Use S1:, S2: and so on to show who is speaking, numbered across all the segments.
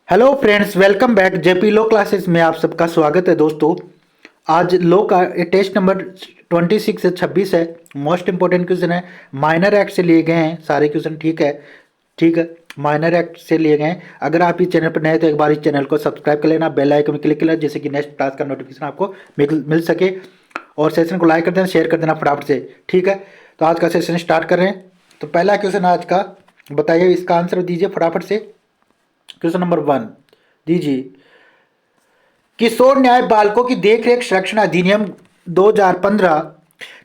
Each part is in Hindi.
S1: Hello friends, welcome back JP law classes में आप सबका स्वागत है दोस्तों। आज लो का टेस्ट नंबर 26 से 26 है। मोस्ट इंपोर्टेंट क्वेश्चन है। माइनर एक्ट से लिए गए हैं सारे क्वेश्चन। ठीक है। माइनर एक्ट से लिए गए हैं। अगर आप इस चैनल पर नए हैं तो एक बार इस चैनल को सब्सक्राइब कर लेना, बेल आइकन में क्लिक कर लेना, जिससे कि नेक्स्ट क्लास का नोटिफिकेशन आपको मिल सके। और सेशन को लाइक कर देना, शेयर कर देना फटाफट से। ठीक है, तो आज का सेशन स्टार्ट कर रहे हैं। तो पहला क्वेश्चन आज का बताइए, इसका आंसर दीजिए फटाफट से। क्वेश्चन नंबर 1 दीजिए। किशोर न्याय बालकों की देखरेख संरक्षण अधिनियम 2015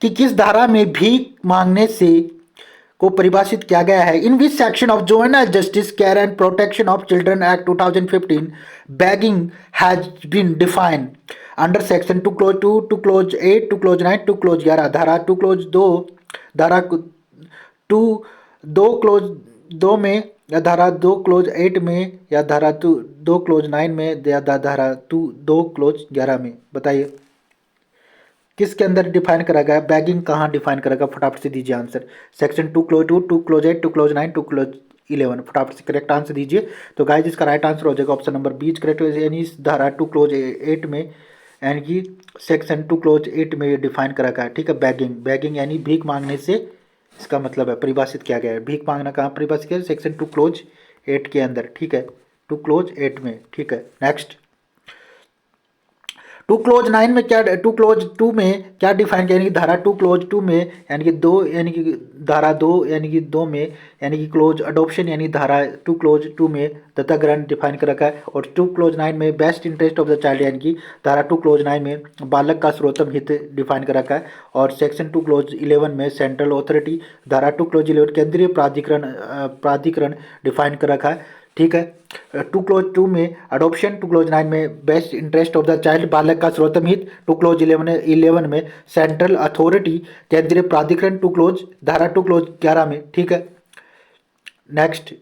S1: की किस धारा में भीख मांगने से को परिभाषित किया गया है? In which section of juvenile justice care and protection of children act 2015 begging has been defined under section 2 clause 2 2 clause 8 2 clause 9 2 clause 11 धारा 2 clause 2 धारा 2 2 clause 2 में या धारा 2 क्लोज 8 में या धारा 2 क्लोज 9 में या धारा 2 क्लोज 11 में? बताइए किसके अंदर डिफाइन करा गया? बैगिंग कहाँ डिफाइन करा गया? फटाफट से दीजिए answer. Section 2 close 2 2 close 8 2 close 9 2 close 11। फटाफट से करेक्ट आंसर दीजिए। तो गाइस इसका राइट आंसर हो जाएगा ऑप्शन नंबर बी करेक्ट, यानी इस धारा 2 क्लोज 8 में यानी कि सेक्शन 2 क्लोज 8 में ये डिफाइन करा गया है। ठीक है, बैगिंग यानी भीख मांगने से इसका मतलब है, परिभाषित किया गया है। भीख मांगना कहाँ परिभाषित किया? सेक्शन 2 क्लोज 8 के अंदर। ठीक है, 2 क्लोज 8 में। ठीक है, नेक्स्ट 2 क्लोज 9 में क्या, 2 क्लोज 2 में क्या डिफाइन किया? यानी कि धारा 2 क्लोज 2 में यानी कि 2 यानी कि धारा 2 यानी कि 2 में यानी कि क्लोज अडॉप्शन यानी धारा 2 क्लोज 2 में दत्तक ग्रहण डिफाइन कर रखा है। और 2 क्लोज 9 में best interest of the child यानी कि धारा 2 क्लोज 9 में बालक का सर्वोत्तम हित डिफाइन कर रखा है। और सेक्शन 2 क्लोज 11 में सेंट्रल अथॉरिटी, धारा 2 क्लोज 11 केंद्रीय प्राधिकरण डिफाइन कर रखा है। ठीक है, 2 क्लोज 2 में अडॉप्शन, 2 क्लोज 9 में best interest of the child बालक का सर्वोत्तम हित, 2 क्लोज 11 में सेंट्रल अथॉरिटी केंद्रीय प्राधिकरण, 2 क्लोज धारा 2 क्लोज 11 में। ठीक है, नेक्स्ट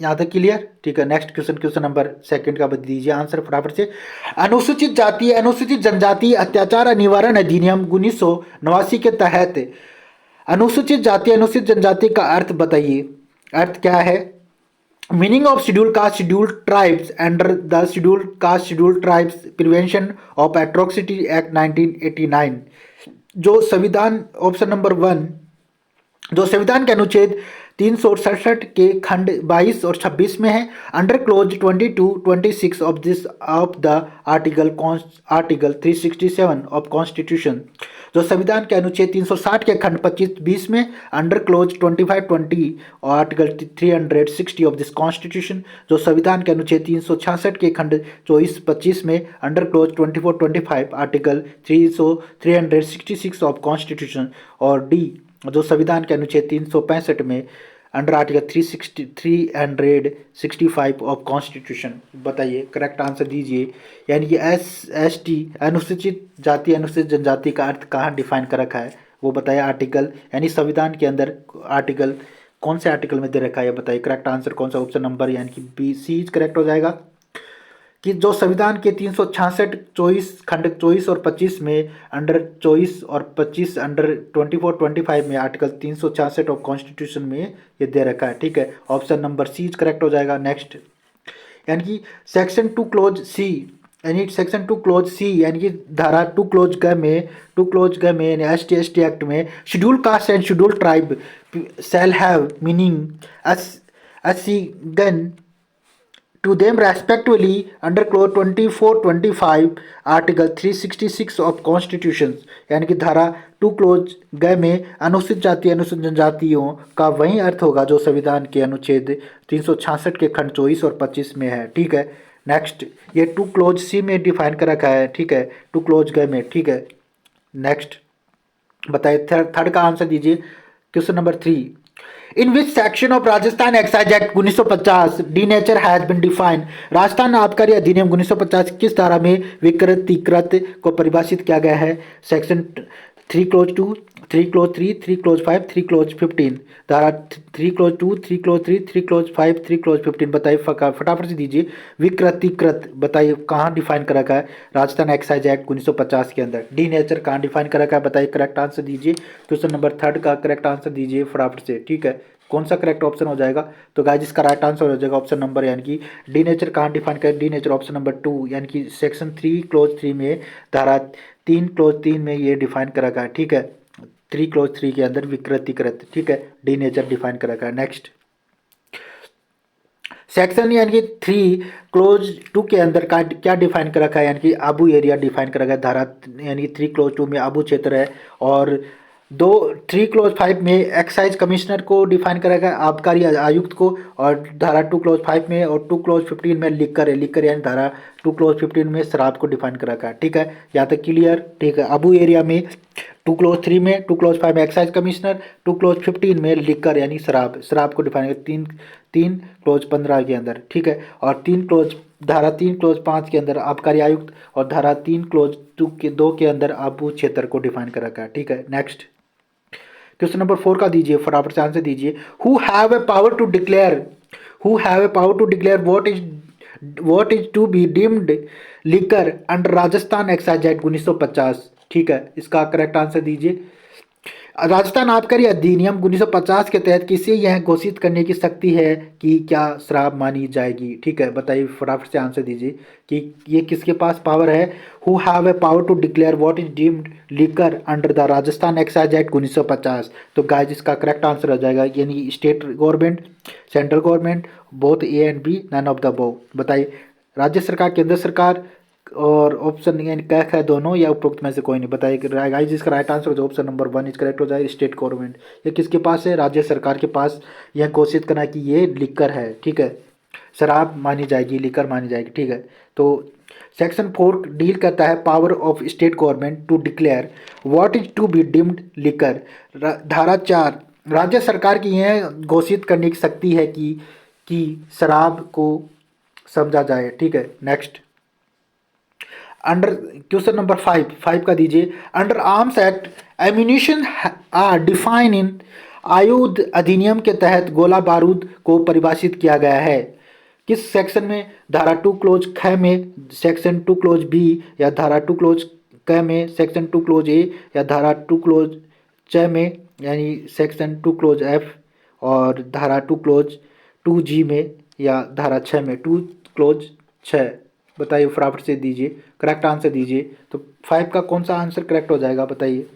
S1: यहाँ तक क्लियर? ठीक है, नेक्स्ट क्वेश्चन नंबर सेकंड का बता दीजिए आंसर फटाफट से। अनुसूचित जाति अनुसूचित जनजाति अत्याचार निवारण अधिनियम 1989 के तहत अनुसूचित जाति अनुसूचित जनजाति का अर्थ बताइए। अर्थ क्या है? Meaning of schedule caste schedule tribes under the schedule caste schedule tribes prevention of atrocity act 1989। जो संविधान ऑप्शन नंबर 1 जो संविधान के अनुच्छेद 367 के खंड 22 और 26 में है, under close 22-26 of this of the article 367 of constitution. जो संविधान के अनुच्छेद 360 के खंड 25-20 में, अंडर क्लोज 25-20 और आर्टिकल 360 ऑफ दिस कॉन्स्टिट्यूशन। जो संविधान के अनुच्छेद 366 के खंड 24-25 में, under close 24-25 article 366 of constitution. और डी जो संविधान के अनुच्छेद 365 में, अंडर आर्टिकल 365 ऑफ कॉन्स्टिट्यूशन। बताइए करेक्ट आंसर दीजिए। यानी कि SST अनुसूचित जाति अनुसूचित जनजाति का अर्थ कहाँ डिफाइन कर रखा है वो बताइए। आर्टिकल यानी संविधान के अंदर आर्टिकल कौन से आर्टिकल में दे रखा है बताइए। करेक्ट आंसर कौन सा? ऑप्शन नंबर यानी कि बी सी करेक्ट हो जाएगा। कि जो संविधान के 366 24 खंड 24 और 25 में, अंडर 24 और 25 अंडर 24-25 में आर्टिकल 366 ऑफ कॉन्स्टिट्यूशन में ये दे रखा है। ठीक है, ऑप्शन नंबर सी करेक्ट हो जाएगा। नेक्स्ट यानी कि सेक्शन 2 क्लोज सी यानी सेक्शन 2 क्लोज सी यानी कि धारा 2 क्लोज ग में यानी ST एक्ट में scheduled caste and scheduled tribe shall have meaning assigned to them respectively under clause 24-25 article 366 of constitution। यानी कि धारा 2 क्लोज ग में अनुसूचित जाति अनुसूचित जनजातियों का वही अर्थ होगा जो संविधान के अनुच्छेद 366 के खंड 24 और 25 में है। ठीक है, नेक्स्ट ये 2 क्लोज सी में डिफाइन कर रखा है। ठीक है, 2 क्लोज ग में। ठीक है, नेक्स्ट बताइए थर्ड का आंसर दीजिए। Question number 3 in which section of Rajasthan excise act 1950 D nature has been defined. Rajasthan आबकारी अधिनियम 1950 किस धारा में विकृतीकृत को परिभाषित किया गया है? Section 3 close 2 3 close 3 3 close 5 3 close 15। धारा 3 क्लोज 2 3 क्लोज 3 3 क्लोज 5 3 क्लोज 15। बताइए फटाफट से दीजिए। विकृतीकृत बताइए कहाँ डिफाइन करा गया है? राजस्थान एक्साइज एक्ट 1950 के अंदर। डी नेचर कहाँ डिफाइन करा गया है? बताइए करेक्ट आंसर दीजिए। क्वेश्चन नंबर 3 का करेक्ट आंसर दीजिए फटाफट से। ठीक है, कौन सा करेक्ट ऑप्शन हो जाएगा? तो गाइस इसका राइट आंसर हो जाएगा ऑप्शन नंबर यानी कि डी नेचर कहाँ डिफाइन कर, डी नेचर ऑप्शन नंबर 2 यानी कि सेक्शन 3 क्लोज 3 में, धारा 3 क्लोज 3 में ये डिफाइन कर रखा है, ठीक है। 3 क्लोज 3 के अंदर विकृतिकृत, ठीक है, डी नेचर डिफाइन कर रखा है। नेक्स्ट सेक्शन यानी कि 3 क्लोज 2 के अंदर का क्या डिफाइन कर रखा है, यानी कि आबू एरिया डिफाइन कर रखा है, धारा यानी कि 3 क्लोज 2 में आबू क्षेत्र है। और 3 क्लोज 5 में एक्साइज कमिश्नर को डिफाइन कर रखा है, आबकारी आयुक्त को। और धारा 2 क्लोज 5 में और 2 क्लोज 15 में लिकर है, लिकर यानी धारा 2 क्लोज 15 में शराब को डिफाइन कर रखा है, ठीक है, यहाँ तक क्लियर, ठीक है। आबू एरिया में 2 क्लोज 3 में, 2 क्लोज 5 में एक्साइज कमिश्नर, 2 क्लोज 15 में लिकर यानी शराब, शराब को डिफाइन कर, 3 क्लोज 15 के अंदर, ठीक है। और 3 क्लोज 5 के अंदर आबकारी आयुक्त, और धारा 3 क्लोज 2 के अंदर आबू क्षेत्र को डिफाइन कर रखा है, ठीक है। नेक्स्ट क्वेश्चन नंबर 4 का दीजिए, फटाफट से आंसर दीजिए। Who have a power to declare, who have a power to declare what is to be deemed liquor under Rajasthan excise act 1950, ठीक है, इसका करेक्ट आंसर दीजिए। राजस्थान आबकारी अधिनियम 1950 के तहत किसे यह घोषित करने की शक्ति है कि क्या शराब मानी जाएगी, ठीक है, बताइए, फटाफट से आंसर दीजिए कि ये किसके पास पावर है। Who have a power to declare what is deemed liquor under the Rajasthan excise act 1950। तो गाइस इसका करेक्ट आंसर हो जाएगा यानी state government, central government, both A and B, none of the above. बताइए, राज्य सरकार, केंद्र सरकार, और ऑप्शन यानी क्या है, दोनों या उपरोक्त में से कोई नहीं। बताइए गाइस इसका राइट आंसर जो ऑप्शन नंबर 1 इज करेक्ट हो जाएगा, स्टेट गवर्नमेंट। ये किसके पास है? राज्य सरकार के पास यह घोषित करना कि ये लिकर है, ठीक है, शराब मानी जाएगी, लिकर मानी जाएगी, ठीक है। तो सेक्शन 4 डील करता है power of state government to declare what is to be deemed liquor. धारा 4 राज्य सरकार की यह घोषित करने की शक्ति है कि शराब को समझा जाए, ठीक है। नेक्स्ट अंडर क्वेश्चन नंबर 5 का दीजिए। Under arms act ammunition are define in, आयुध अधिनियम के तहत गोला बारूद को परिभाषित किया गया है किस सेक्शन में? धारा 2 क्लोज ख में, सेक्शन 2 क्लोज बी, या धारा 2 क्लोज क में, सेक्शन 2 क्लोज ए, या धारा 2 क्लोज च में यानी सेक्शन 2 क्लोज एफ, और धारा 2 क्लोज 2 जी में, या धारा 6 में 2 क्लोज 6। बताइए, फटाफट से दीजिए, करेक्ट आंसर दीजिए। तो 5 का कौन सा आंसर करेक्ट हो जाएगा, बताइए।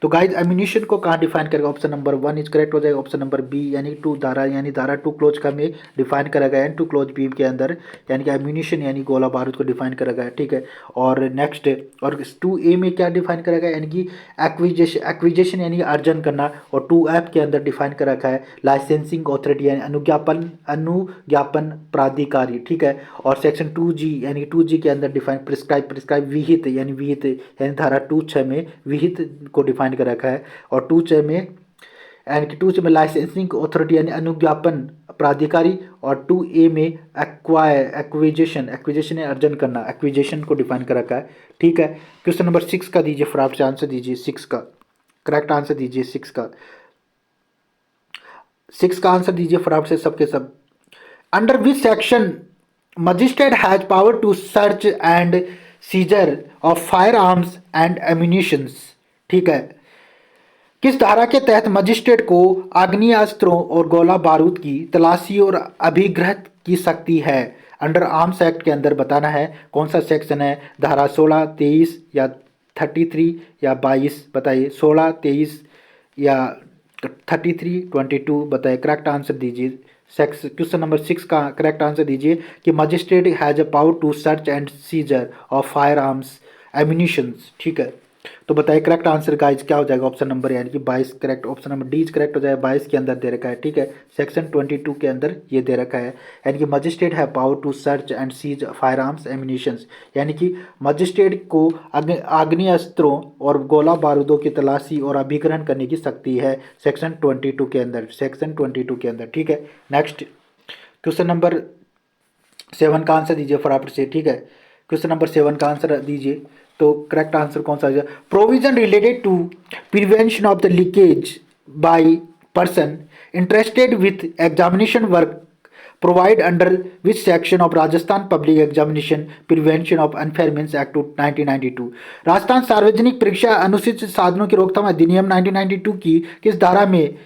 S1: तो गाइस एम्यूनिशन को कहाँ डिफाइन करेगा? ऑप्शन नंबर 1 इज करेक्ट हो जाएगा। ऑप्शन नंबर बी यानी 2 धारा, यानी धारा 2 क्लोज का में डिफाइन करा गया है, 2 क्लोज बी के अंदर यानी कि एम्यूनिशन यानी गोला बारूद को डिफाइन करा गया है, ठीक है। और नेक्स्ट, और 2 ए में क्या डिफाइन करा गया, यानी कि एक्विजेशन यानी अर्जन करना। और 2 एफ के अंदर डिफाइन कर रखा है लाइसेंसिंग अथॉरिटी यानी अनुज्ञापन प्राधिकारी, ठीक है। और सेक्शन 2 जी यानी 2 जी के अंदर डिफाइन प्रिस्क्राइब विहित यानी धारा 2 6 में विहित को डिफाइन कर रखा है। और 2 6 में यानी कि 2 6 में लाइसेंसिंग अथॉरिटी यानी अनुज्ञापन प्राधिकारी। और 2 ए में एक्विजेशन यानी अर्जन करना, एक्विजेशन को डिफाइन कर रखा है, ठीक है। क्वेश्चन नंबर 6 का दीजिए, फटाफट से आंसर दीजिए, 6 का करेक्ट आंसर दीजिए, 6 का आंसर दीजिए फटाफट से सबके सब। Under which section magistrate has power to search and seizure of firearms and ammunitions, ठीक है। किस धारा के तहत मजिस्ट्रेट को आग्नेयास्त्रों और गोला बारूद की तलाशी और अभिग्रह की शक्ति है? अंडर आर्म्स एक्ट के अंदर बताना है कौन सा सेक्शन है, धारा 16, 23 या 33 या 22। बताइए, 16, 23 या 33, 22। बताइए, करेक्ट आंसर दीजिए। क्वेश्चन नंबर 6 का करेक्ट आंसर दीजिए कि magistrate has a power to search and seizure of firearms ammunitions, ठीक है। तो बताइए करेक्ट आंसर गाइज क्या हो जाएगा? ऑप्शन नंबर यानी कि 22 correct, option number D correct हो जाएगा। 22 के अंदर दे रखा है, ठीक है। सेक्शन 22 के अंदर ये दे रखा है यानी कि मजिस्ट्रेट है power to search and seize firearms ammunitions, यानी कि मजिस्ट्रेट को आग्नेयास्त्रों और गोला बारूदों की तलाशी और अभिग्रहण करने की शक्ति है सेक्शन 22 के अंदर, सेक्शन 22 के अंदर, ठीक है। नेक्स्ट क्वेश्चन नंबर 7 का आंसर दीजिए फटाफट से, ठीक है। क्वेश्चन नंबर 7 का आंसर दीजिए। तो करेक्ट आंसर कौन सा है? Provision related to prevention of the leakage by person interested with examination work provide under which section of Rajasthan public examination prevention of unfair means act 1992। Rajasthan सार्वजनिक परीक्षा अनुचित साधनों की रोकथाम अधिनियम 1992 की किस धारा में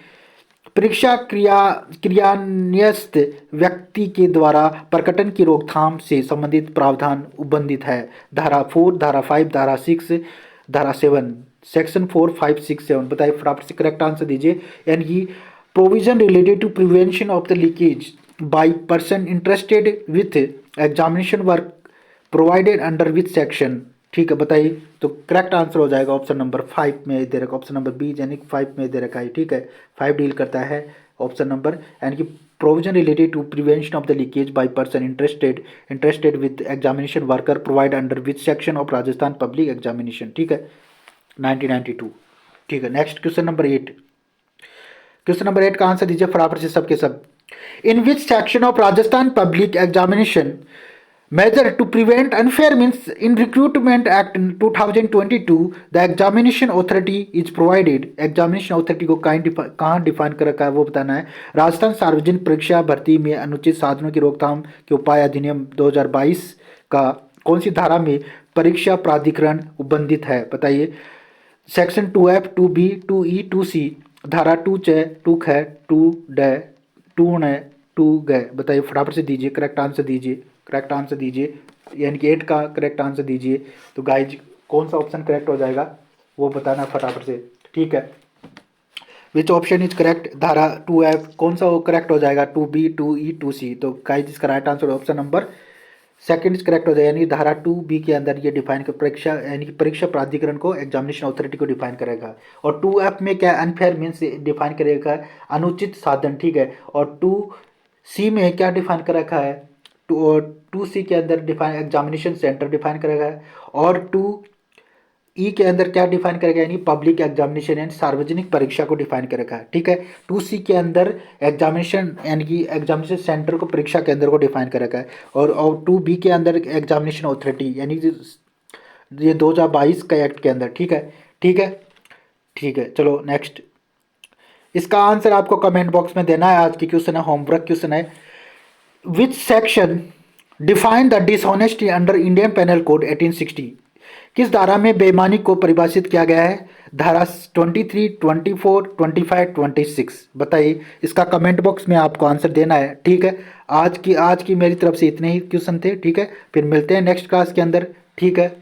S1: परीक्षा क्रियान्वयस्थ व्यक्ति के द्वारा प्रकटन की रोकथाम से संबंधित प्रावधान उल्लंघित है। धारा 4, धारा 5, धारा 6, धारा 7, सेक्शन 4, 5, 6, 7। बताइए फटाफट से करेक्ट आंसर दीजिए। यानी कि provision related to prevention of the leakage by person interested with examination work provided under which section. ठीक है, बताइए। तो करेक्ट आंसर हो जाएगा ऑप्शन नंबर 5 में दे रखा, ऑप्शन नंबर बी यानी 5 में दे रखा है। ठीक है, 5 डील करता है ऑप्शन नंबर, यानी कि provision related to prevention of the leakage by person interested with examination worker provide under which section of Rajasthan public examination. ठीक है, 1992। ठीक है, next question number 8। Question number 8 का आंसर दीजिए फटाफट से सबके सब। In which section of Rajasthan public examination measure to prevent unfair means in recruitment act 2022 the examination authority is provided। Examination authority को कहाँ डिफाइन कर रखा है वो बताना है। राजस्थान सार्वजनिक परीक्षा भर्ती में अनुचित साधनों की रोकथाम के उपाय अधिनियम 2022 का कौन सी धारा में परीक्षा प्राधिकरण उल्लंघित है? बताइए। Section 2F, 2B, 2E, 2C, धारा 2 च, 2 ख, 2 ड, 2 न, 2 ग। बताइए फटाफट से दीजिए, करेक्ट आंसर दीजिए, करेक्ट आंसर दीजिए। यानी कि 8 का करेक्ट आंसर दीजिए। तो गाइज कौन सा ऑप्शन करेक्ट हो जाएगा वो बताना फटाफट से। ठीक है, विच ऑप्शन इज करेक्ट? धारा 2F कौन सा वो करेक्ट हो जाएगा? 2B, 2E, 2C। तो गाइज इसका right answer option number second is correct हो जाएगा। यानी धारा 2B के अंदर ये डिफाइन कर परीक्षा यानी कि परीक्षा प्राधिकरण को एग्जामिनेशन अथॉरिटी को डिफाइन करेगा। और 2F में क्या अनफेयर मीन्स डिफाइन करेगा अनुचित साधन। ठीक है, और 2C में क्या डिफाइन कर रखा है? 2C के अंदर डिफाइन एग्जामिनेशन सेंटर डिफाइन करेगा। और 2E के अंदर क्या डिफाइन करेगा? यानी पब्लिक एग्जामिनेशन यानी सार्वजनिक परीक्षा को डिफाइन करेगा। ठीक है, 2C के अंदर एग्जामिनेशन यानी कि एग्जामिनेशन सेंटर को परीक्षा केंद्र को डिफाइन करेगा। और 2B के अंदर एग्जामिनेशन अथॉरिटी यानी ये 2022 का एक्ट के अंदर। ठीक है, ठीक है, ठीक है। चलो नेक्स्ट, इसका आंसर आपको कमेंट बॉक्स में देना है। आज की क्वेश्चन है, होमवर्क क्वेश्चन है। Which section define the dishonesty under Indian penal code 1860? किस धारा में बेईमानी को परिभाषित किया गया है? धारा 23, 24, 25, 26। बताइए, इसका कमेंट बॉक्स में आपको आंसर देना है। ठीक है, आज की मेरी तरफ से इतने ही क्वेश्चन थे। ठीक है, फिर मिलते हैं नेक्स्ट क्लास के अंदर। ठीक है,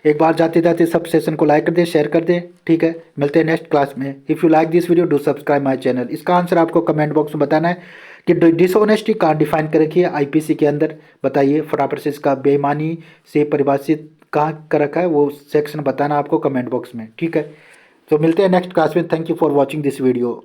S1: एक बार जाते जाते सब सेशन को लाइक कर दें, शेयर कर दें। ठीक है, मिलते हैं नेक्स्ट क्लास में। If you like this video do subscribe my channel. इसका आंसर आपको कमेंट बॉक्स में बताना है कि डिसऑनेस्टी कहाँ डिफाइन कर रखी है आईपीसी के अंदर। बताइए फटाफट से, इसका बेईमानी से परिभाषित कहाँ कर रखा है वो सेक्शन बताना आपको कमेंट बॉक्स में। ठीक है, तो मिलते हैं नेक्स्ट क्लास में। Thank you for watching this video.